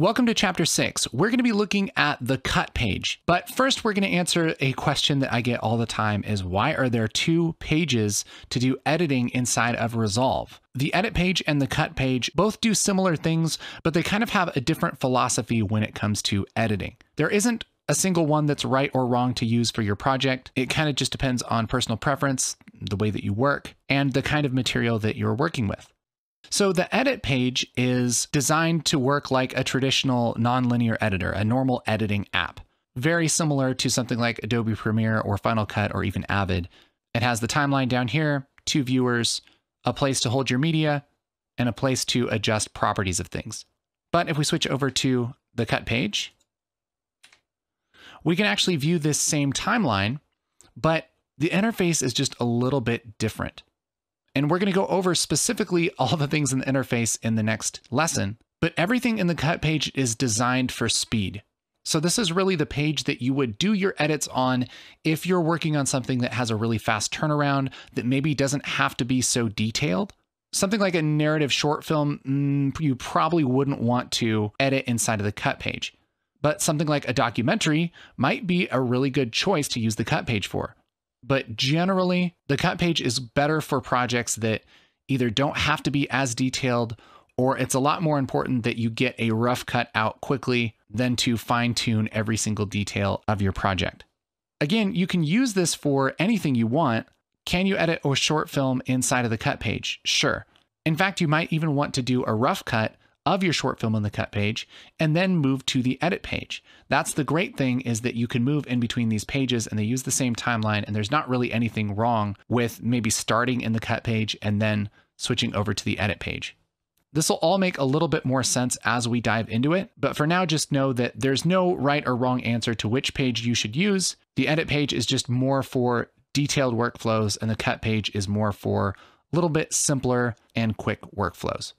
Welcome to Chapter 6. We're going to be looking at the cut page. But first, we're going to answer a question that I get all the time is why are there two pages to do editing inside of Resolve? The edit page and the cut page both do similar things, but they kind of have a different philosophy when it comes to editing. There isn't a single one that's right or wrong to use for your project. It kind of just depends on personal preference, the way that you work, and the kind of material that you're working with. So the edit page is designed to work like a traditional nonlinear editor, a normal editing app. Very similar to something like Adobe Premiere or Final Cut or even Avid. It has the timeline down here, two viewers, a place to hold your media, and a place to adjust properties of things. But if we switch over to the cut page, we can actually view this same timeline, but the interface is just a little bit different. And we're going to go over specifically all the things in the interface in the next lesson, but everything in the cut page is designed for speed. So this is really the page that you would do your edits on if you're working on something that has a really fast turnaround that maybe doesn't have to be so detailed. Something like a narrative short film, you probably wouldn't want to edit inside of the cut page. But something like a documentary might be a really good choice to use the cut page for. But generally, the cut page is better for projects that either don't have to be as detailed, or it's a lot more important that you get a rough cut out quickly than to fine-tune every single detail of your project. Again, you can use this for anything you want. Can you edit a short film inside of the cut page? Sure. In fact, you might even want to do a rough cut of your short film in the cut page and then move to the edit page. That's the great thing, is that you can move in between these pages and they use the same timeline, and there's not really anything wrong with maybe starting in the cut page and then switching over to the edit page. This will all make a little bit more sense as we dive into it, but for now, just know that there's no right or wrong answer to which page you should use. The edit page is just more for detailed workflows, and the cut page is more for a little bit simpler and quick workflows.